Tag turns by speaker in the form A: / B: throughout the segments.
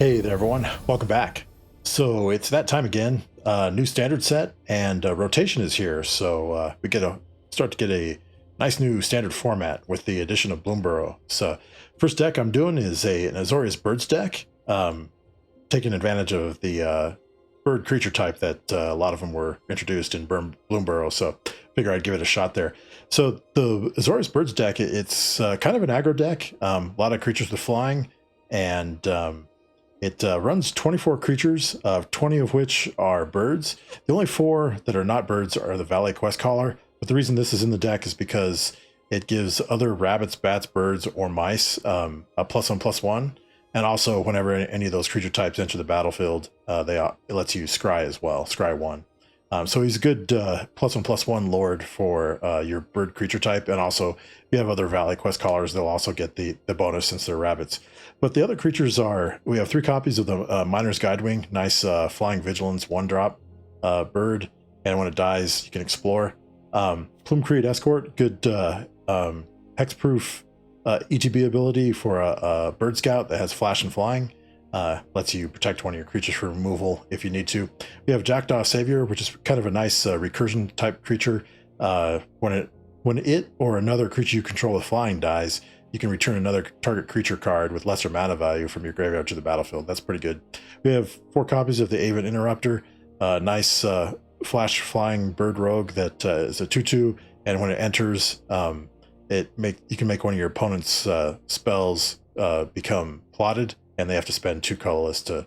A: Hey there everyone, welcome back. So it's that time again, new standard set, and rotation is here, so we start to get a nice new standard format with the addition of Bloomburrow. So first deck I'm doing is an Azorius Birds deck, taking advantage of the bird creature type that a lot of them were introduced in Bloomburrow, so figure I'd give it a shot there. So the Azorius Birds deck, it's kind of an aggro deck, a lot of creatures with flying, and it runs 24 creatures, 20 of which are birds. The only 4 that are not birds are the Valet Quest Caller, but the reason this is in the deck is because it gives other rabbits, bats, birds, or mice a +1/+1, and also whenever any of those creature types enter the battlefield, it lets you scry as well, scry 1. So he's a good +1/+1 lord for your bird creature type, and also if you have other Valet Quest Callers, they'll also get the bonus since they're rabbits. But the other creatures we have 3 copies of the Miner's Guidewing, nice flying vigilance 1-drop bird, and when it dies you can explore. Plume-Create Escort, good hexproof ETB ability for a bird scout that has flash and flying. Lets you protect one of your creatures from removal if you need to. We have Jackdaw Savior, which is kind of a nice recursion type creature. When it or another creature you control with flying dies, you can return another target creature card with lesser mana value from your graveyard to the battlefield. That's pretty good. We have 4 copies of the Aven Interrupter, nice flash flying bird rogue that is a 2/2, and when it enters, you can make one of your opponent's spells become plotted, and they have to spend 2 colorless to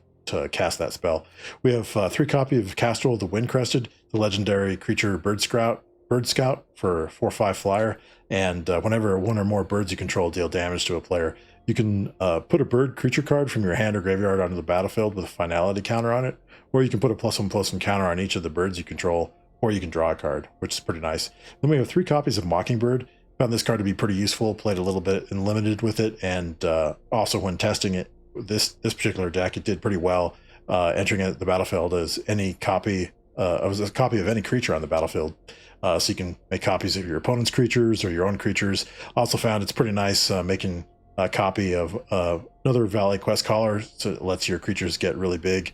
A: cast that spell. We have 3 copies of Castrol the Windcrested, the legendary creature Bird Scout for 4/5 flyer, and whenever 1 or more birds you control deal damage to a player, you can put a bird creature card from your hand or graveyard onto the battlefield with a finality counter on it, or you can put a +1/+1 counter on each of the birds you control, or you can draw a card, which is pretty nice. Then we have 3 copies of Mockingbird. Found this card to be pretty useful, played a little bit in limited with it, and also when testing it, this particular deck, it did pretty well, entering the battlefield as any copy of any creature on the battlefield. So you can make copies of your opponent's creatures or your own creatures. Also found it's pretty nice making a copy of another Valet Quest Caller, so it lets your creatures get really big.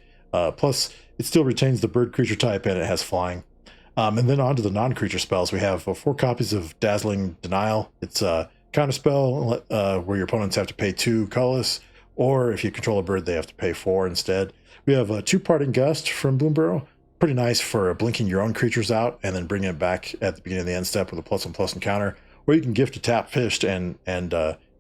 A: Plus, it still retains the bird creature type and it has flying. And then on to the non-creature spells, we have 4 copies of Dazzling Denial. It's a counter spell where your opponents have to pay 2 colorless, or if you control a bird, they have to pay 4 instead. We have a 2 Parting Gust from Bloomburrow. Pretty nice for blinking your own creatures out and then bringing it back at the beginning of the end step with a +1/+1 counter. Or you can gift a tap fished and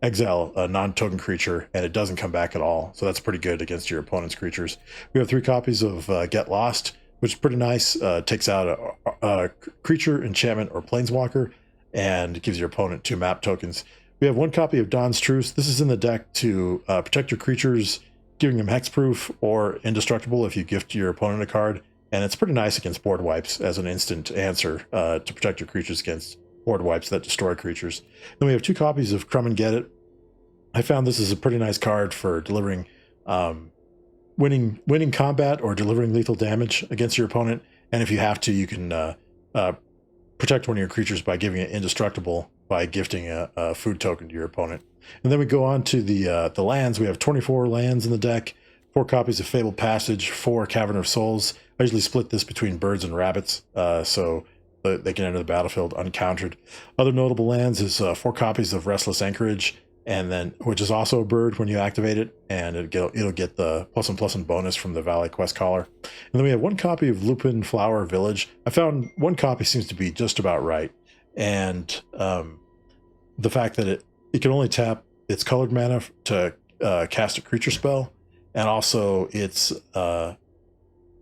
A: exile a non-token creature, and it doesn't come back at all. So that's pretty good against your opponent's creatures. We have 3 copies of Get Lost, which is pretty nice. Takes out a creature, enchantment, or planeswalker, and gives your opponent 2 map tokens. We have 1 copy of Dawn's Truce. This is in the deck to protect your creatures, giving them hexproof or indestructible if you gift your opponent a card. And it's pretty nice against board wipes as an instant answer to protect your creatures against board wipes that destroy creatures. Then we have 2 copies of Crumb and Get It. I found this is a pretty nice card for delivering winning combat or delivering lethal damage against your opponent. And if you have to, you can protect one of your creatures by giving it indestructible by gifting a food token to your opponent. And then we go on to the lands. We have 24 lands in the deck, 4 copies of Fabled Passage, 4 Cavern of Souls. I usually split this between birds and rabbits, so they can enter the battlefield uncountered. Other notable lands is 4 copies of Restless Anchorage, and then which is also a bird when you activate it, and it'll get the +1/+1 bonus from the Valet Quest Caller. And then we have 1 copy of Lupin Flower Village. I found 1 copy seems to be just about right, and the fact that it can only tap its colored mana to cast a creature spell, and also its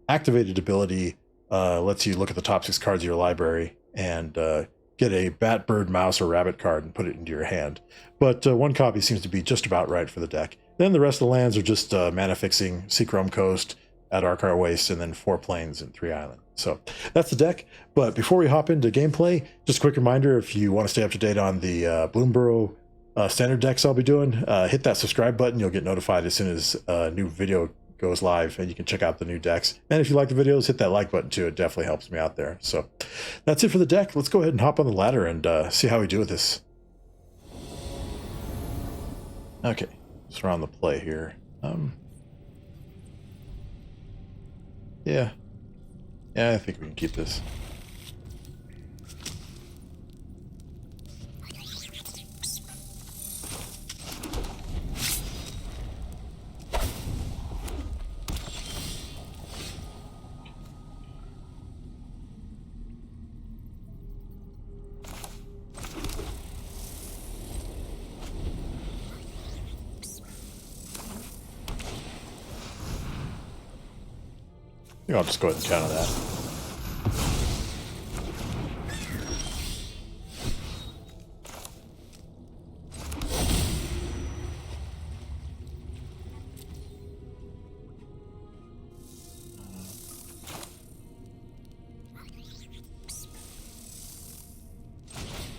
A: activated ability lets you look at the top 6 cards of your library and get a bat, bird, mouse, or rabbit card and put it into your hand. But 1 copy seems to be just about right for the deck. Then the rest of the lands are just mana fixing, Seek Rome Coast, at Arkar Waste, and then 4 plains and 3 islands. So that's the deck. But before we hop into gameplay, just a quick reminder, if you want to stay up to date on the Bloomburrow standard decks I'll be doing, hit that subscribe button. You'll get notified as soon as a new video goes live, and you can check out the new decks. And if you like the videos, hit that like button too. It definitely helps me out there. So that's it for the deck. Let's go ahead and hop on the ladder and see how we do with this. Okay, just around the play here. Yeah. Yeah, I think we can keep this. I think I'll just go ahead and counter that.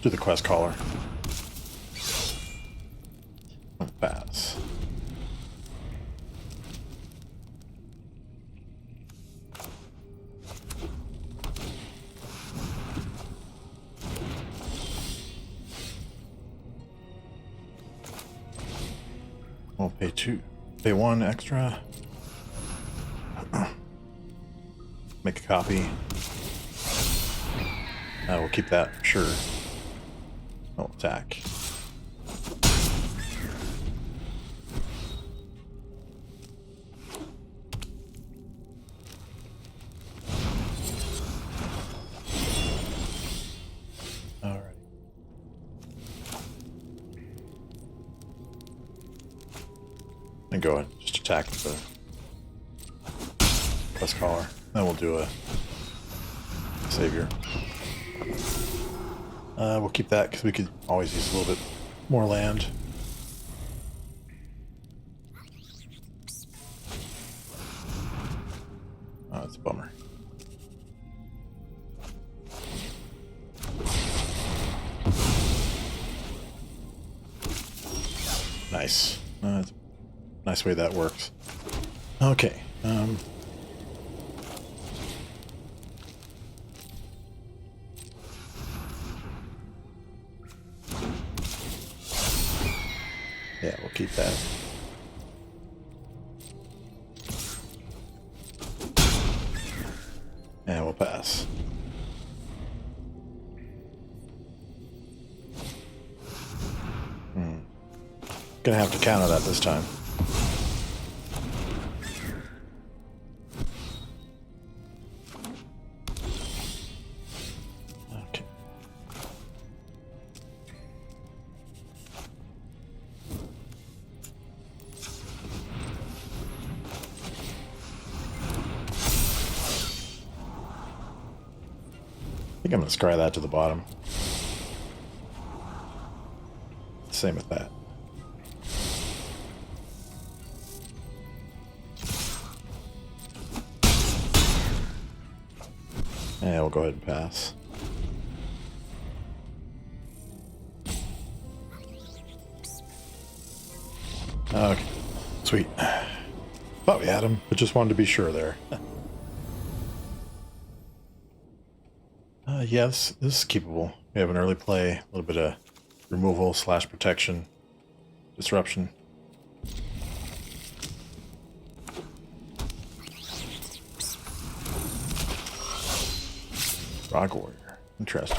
A: Do the quest caller. Pass. We'll pay pay 1 extra. Make a copy. We'll keep that for sure. Oh, attack. Alright. And go ahead and just attack with the quest caller. Then we'll do a savior. We'll keep that because we could always use a little bit more land. Oh, that's a bummer. Nice. That's a nice way that works. Okay. Yeah, we'll keep that. And we'll pass. Gonna have to counter that this time. Okay. I think I'm gonna scry that to the bottom. Same with that. Yeah, we'll go ahead and pass. Okay, sweet. Thought we had him, but just wanted to be sure there. Yeah, this is keepable. We have an early play, a little bit of removal / protection, disruption. Rock Warrior. Interesting.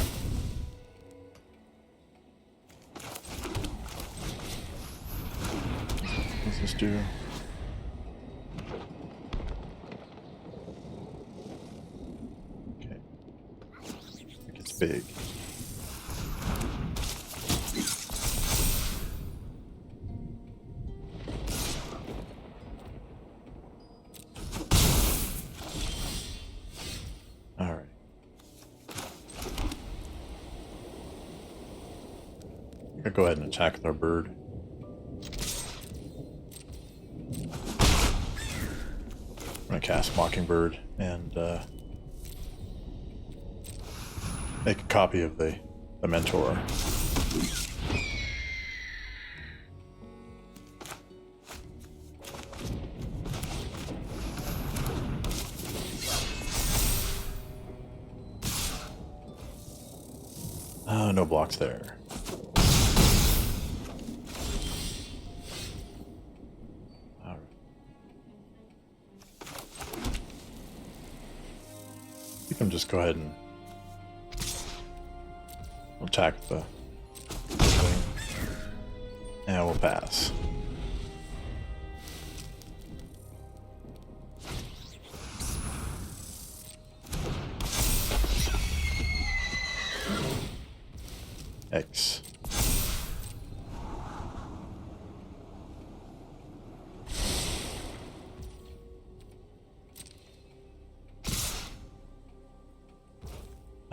A: What's this do? Okay. It gets big. Alright. I'll go ahead and attack with our bird. I'm going to cast Mockingbird and make a copy of the Mentor. Oh, no blocks there. We can just go ahead and attack the thing. And we'll pass. X.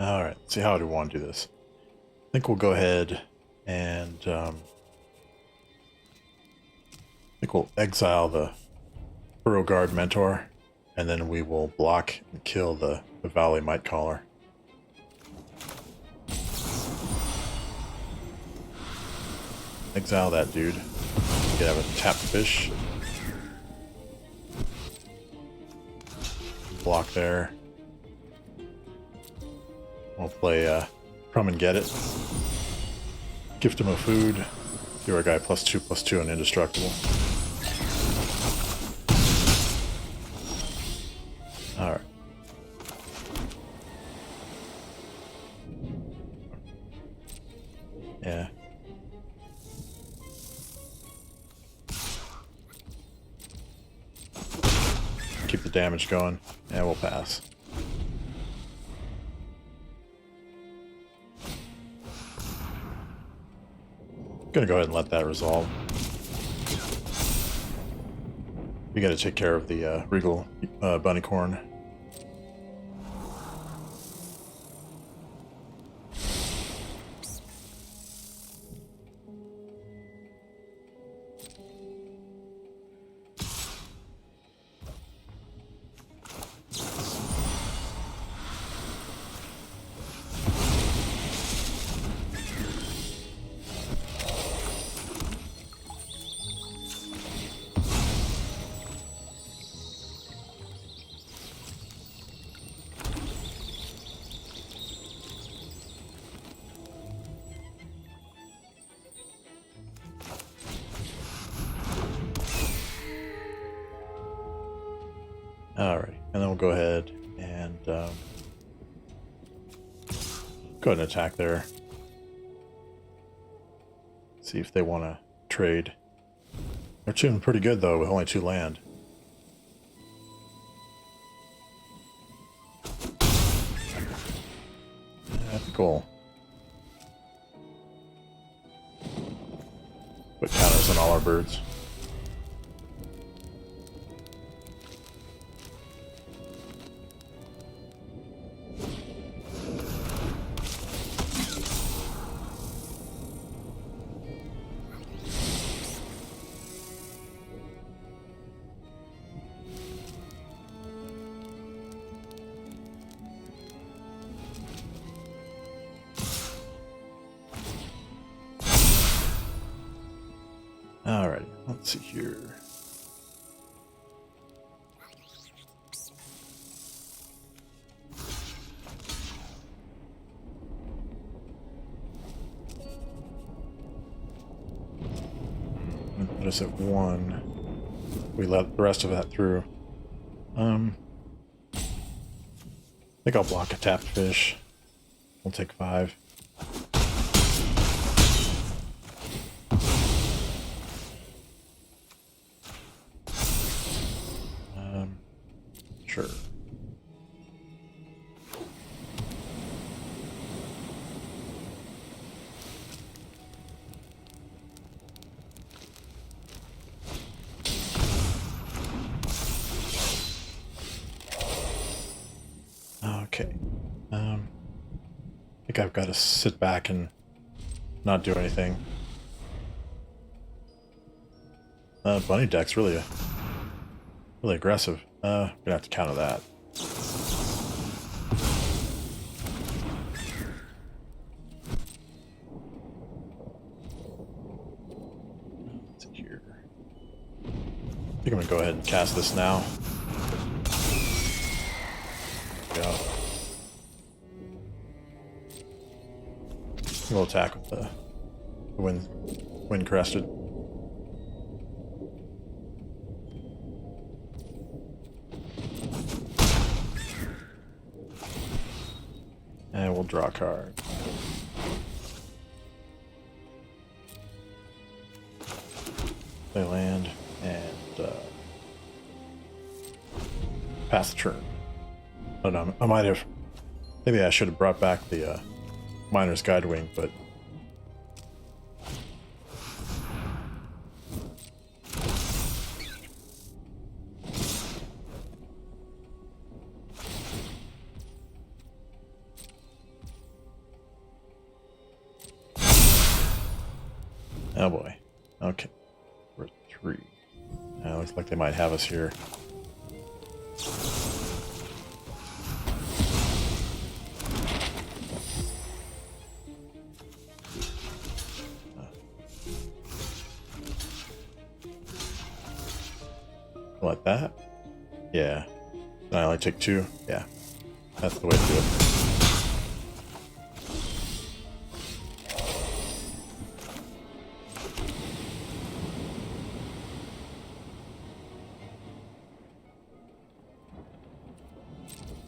A: All right, let's see how do we want to do this. I think we'll go ahead and I think we'll exile the Burrow Guard Mentor, and then we will block and kill the Valley Might Caller. Exile that dude. You can have a tapped fish. Block there. We'll play Come and Get It. Gift him a food. Give our guy +2/+2 and indestructible. Alright. Yeah. Keep the damage going. Yeah, we'll pass. Gonna go ahead and let that resolve. We gotta take care of the Regal Bunnycorn. Alright, and then we'll go ahead and go ahead and attack there. See if they want to trade. They're doing pretty good though with only 2 land. Ethical. Put counters on all our birds. Alright, let's see here. Put us at 1. We let the rest of that through. I think I'll block a tapped fish. We'll take 5. Sure. Okay. I think I've got to sit back and not do anything. Bunny deck's really aggressive. Gonna have to counter that. Let's see here. I think I'm gonna go ahead and cast this now. Go. We'll attack with the wind crested. we'll draw a card. Play land and pass the turn. Oh no, I might have. Maybe I should have brought back the Miner's Guide Wing, but. Oh boy. Okay. We're at 3. Looks like they might have us here. Like that? Yeah. I only take 2? Yeah. That's the way to do it.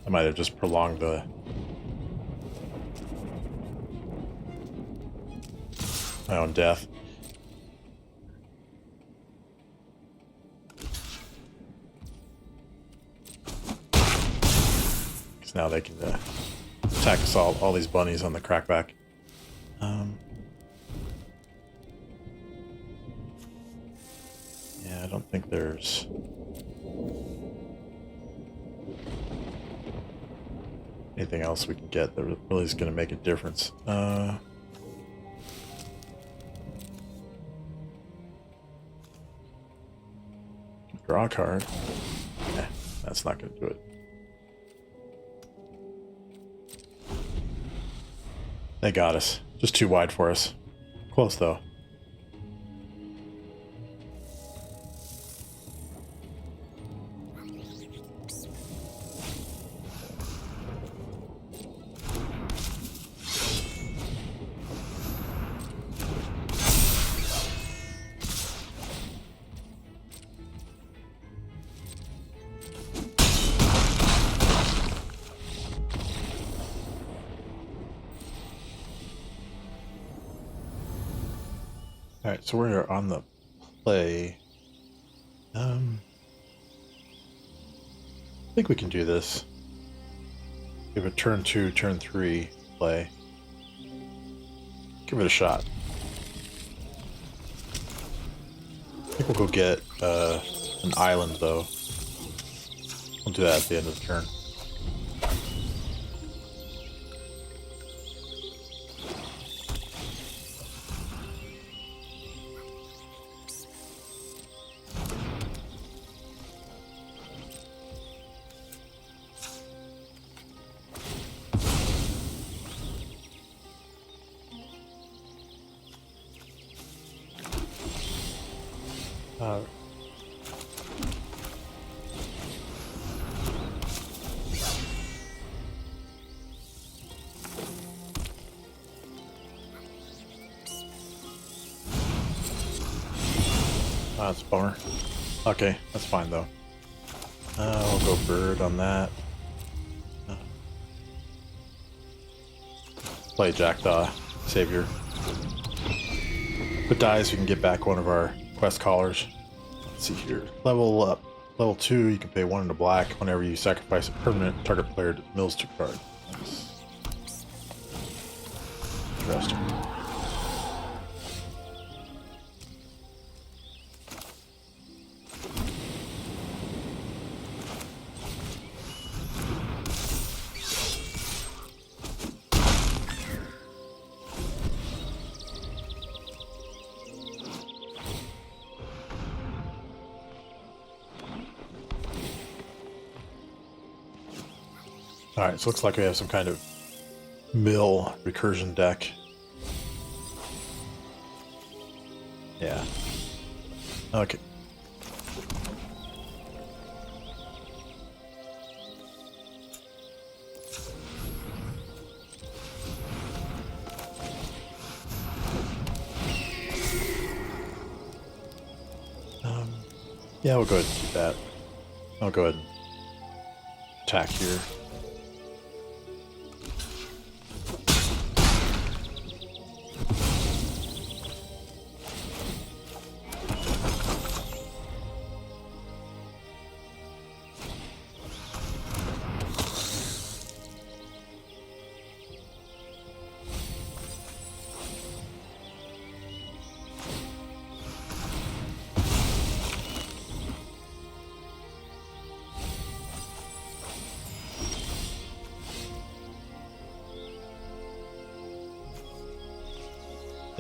A: I might have just prolonged my own death. Because now they can attack us all these bunnies on the crackback. Yeah, I don't think there's... anything else we can get that really is going to make a difference. Draw a card. Yeah, that's not going to do it. They got us. Just too wide for us. Close though. Alright, so we're on the play. I think we can do this. Give a turn 2, turn 3 play. Give it a shot. I think we'll go get an island though. We'll do that at the end of the turn. That's a bummer. Okay, that's fine though. I'll go bird on that. Play Jackdaw Savior. If it dies, we can get back one of our quest callers. Let's see here. Level up. Level 2, you can pay 1 into black whenever you sacrifice a permanent target player mills 2 cards. Nice. Interesting. Alright, so it looks like we have some kind of mill recursion deck. Yeah. Okay. Yeah, we'll go ahead and keep that. I'll go ahead and attack here.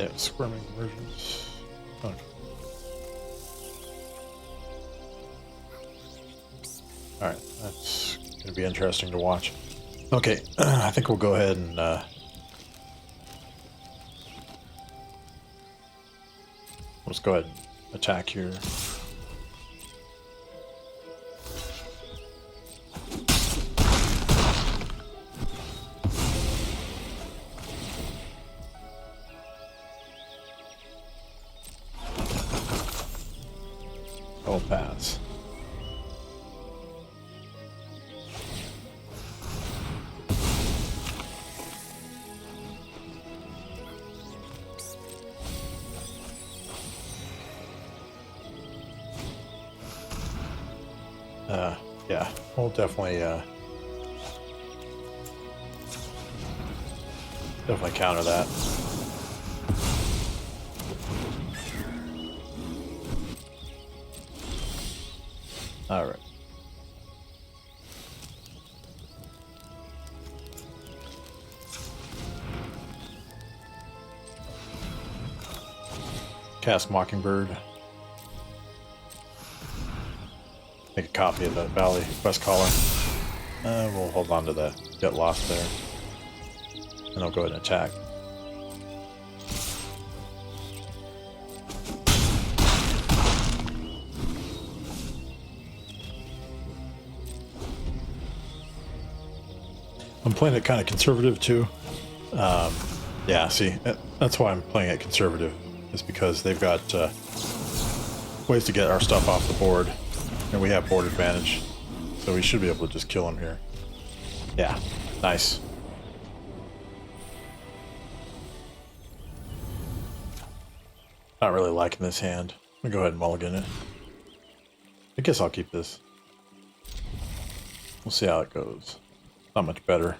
A: Yeah, squirming versions. Okay. Alright, that's going to be interesting to watch. Okay, I think we'll go ahead and let's go ahead and attack here. I'll pass. Yeah, we'll definitely counter that. All right. Cast Mockingbird. Make a copy of the Valley Quest Caller. We'll hold on to the Get Lost there. And I'll go ahead and attack. I'm playing it kind of conservative too. Yeah, see, that's why I'm playing it conservative. Is because they've got ways to get our stuff off the board. And we have board advantage. So we should be able to just kill him here. Yeah, nice. Not really liking this hand. I'm gonna go ahead and mulligan it. I guess I'll keep this. We'll see how it goes. Not much better.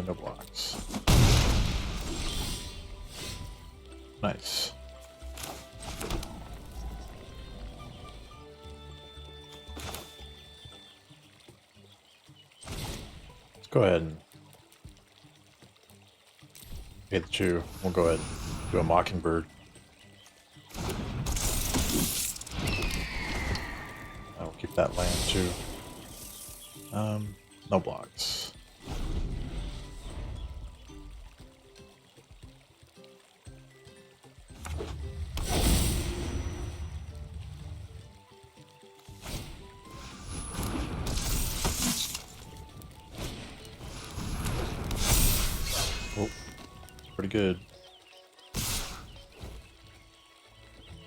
A: No blocks. Nice. Let's go ahead and get the chew. We'll go ahead and do a Mockingbird. I'll keep that land too. No blocks. Oh, pretty good.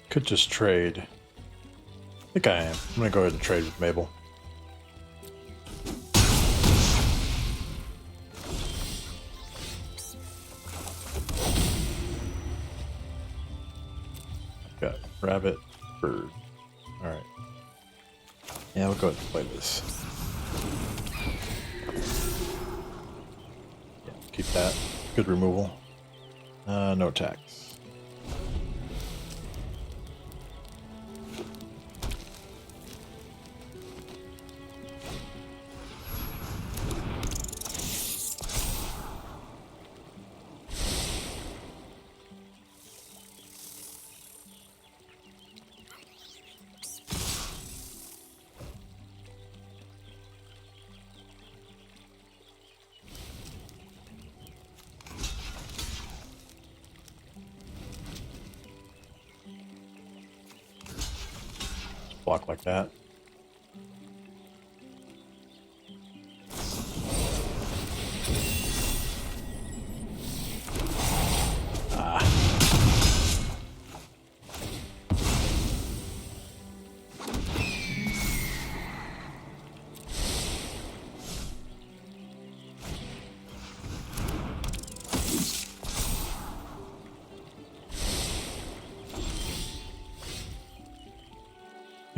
A: Could just trade. I think I am. I'm gonna go ahead and trade with Mabel. Got rabbit, bird. Alright. Yeah, we'll go ahead and play this. Yeah, keep that. Good removal. No attacks. Block like that.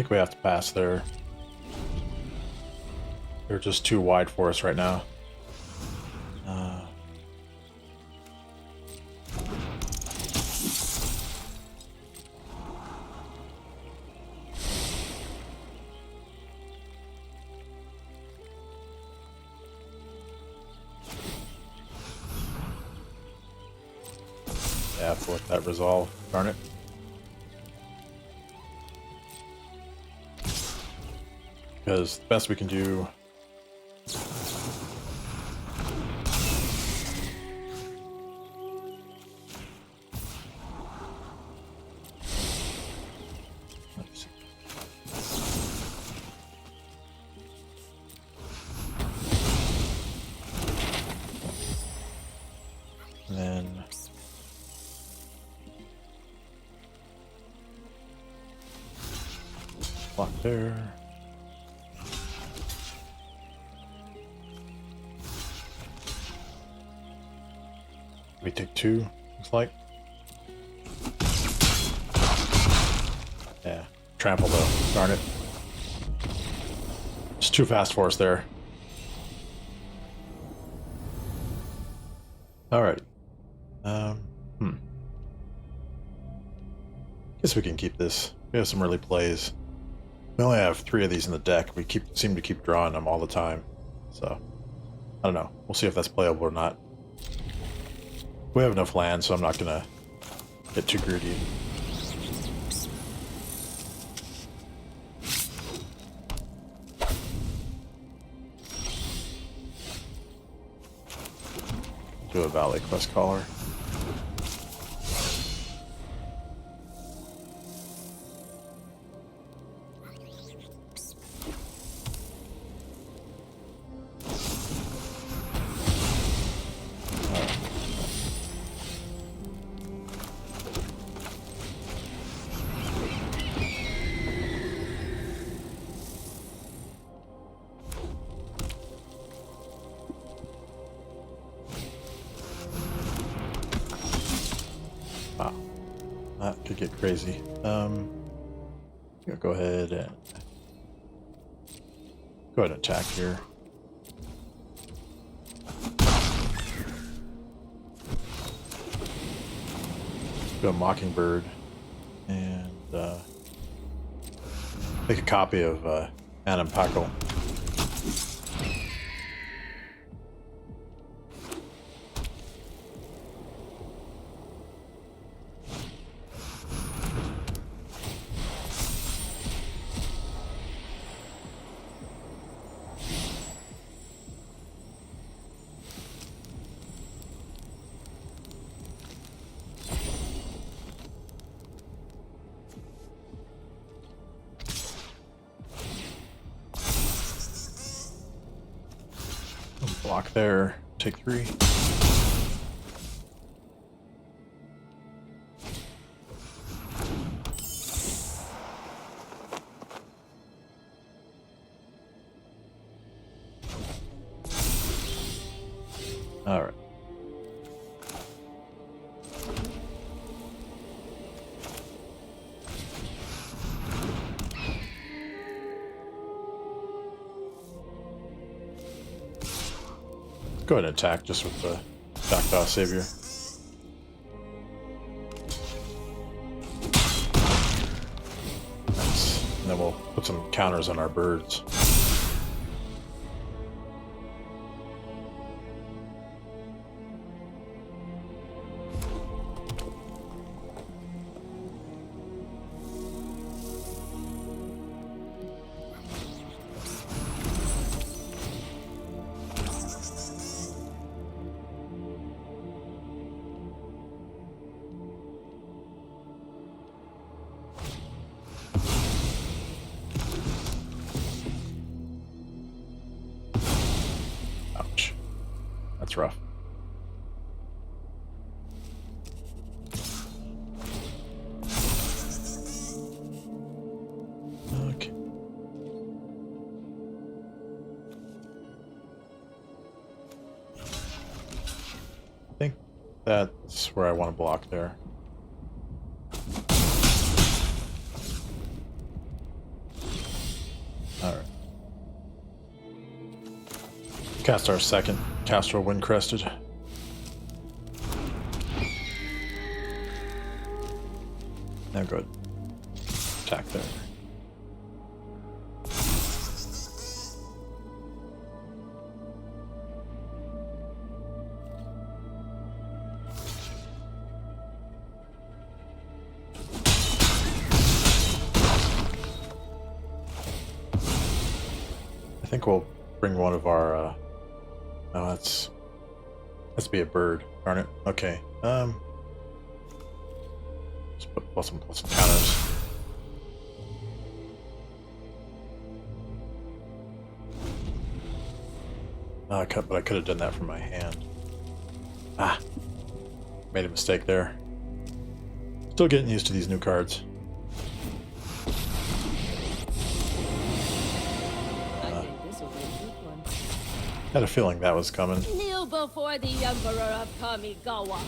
A: think we have to pass there. They're just too wide for us right now. Yeah, I have to let that resolve. Darn it. Because the best we can do... And then... block there. We take 2, looks like. Yeah, trample though, darn it. It's too fast for us there. Alright. Guess we can keep this. We have some early plays. We only have 3 of these in the deck. We seem to keep drawing them all the time. So, I don't know. We'll see if that's playable or not. We have enough land, so I'm not gonna get too greedy. Do a Valley Quest Caller. Wow, that could get crazy. Go ahead and attack here. Do a Mockingbird and make a copy of Animpackle. Block there, take 3. All right. Go ahead and attack just with the Jackdaw Savior. Nice. And then we'll put some counters on our birds. Ouch. That's rough. Okay. I think that's where I want to block there. All right. Cast our second Castrol Windcrested. Now go ahead. Attack there. I think we'll bring one of our, oh, that's to be a bird, darn it. Okay, let's put plus some counters. But I could have done that from my hand. Ah, made a mistake there. Still getting used to these new cards. Had a feeling that was coming.
B: Kneel before the Emperor of Kamigawa.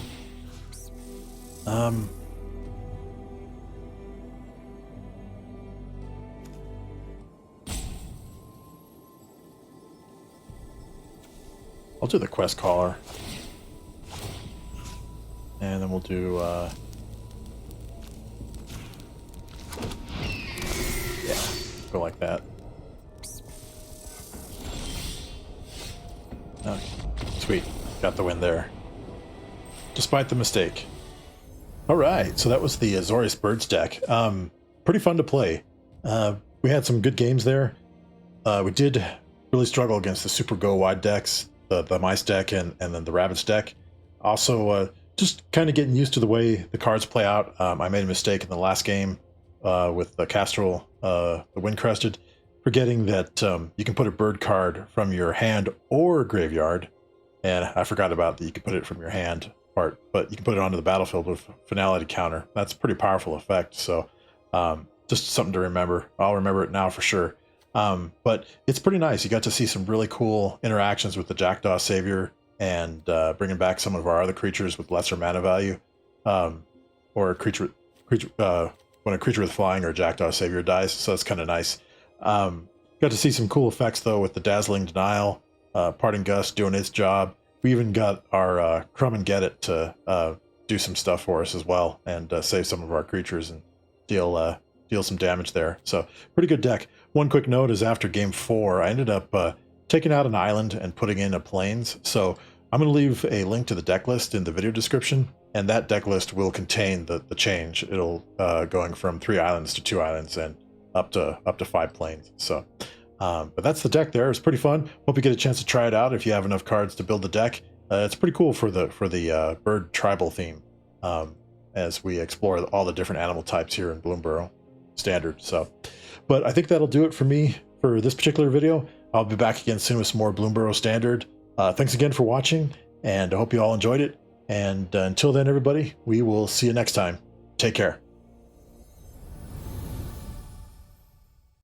A: I'll do the quest caller. And then we'll do, yeah, go like that. Okay, sweet. Got the win there. Despite the mistake. Alright, so that was the Azorius Birds deck. Pretty fun to play. We had some good games there. We did really struggle against the super go-wide decks, the Mice deck and then the Rabbits deck. Also, just kind of getting used to the way the cards play out. I made a mistake in the last game with the Castrol, the Windcrested, forgetting that you can put a bird card from your hand or graveyard, and I forgot about that you could put it from your hand part, but you can put it onto the battlefield with finality counter. That's a pretty powerful effect, so just something to remember. I'll remember it now for sure. But it's pretty nice. You got to see some really cool interactions with the Jackdaw Savior and bringing back some of our other creatures with lesser mana value, or a creature when a creature with flying or Jackdaw Savior dies, so that's kind of nice. Got to see some cool effects though with the Dazzling Denial, Parting Gust doing its job. We even got our Crumb and Get It to do some stuff for us as well, and save some of our creatures and deal some damage there. So pretty good deck. One quick note is after game 4, I ended up taking out an island and putting in a plains. So I'm going to leave a link to the deck list in the video description, and that deck list will contain the change. It'll going from 3 islands to 2 islands and up to 5 plains. So, but that's the deck there. It's pretty fun. Hope you get a chance to try it out if you have enough cards to build the deck. It's pretty cool for the bird tribal theme, as we explore all the different animal types here in Bloomburrow Standard. So, but I think that'll do it for me for this particular video. I'll be back again soon with some more Bloomburrow Standard. Thanks again for watching, and I hope you all enjoyed it. And until then, everybody, we will see you next time. Take care.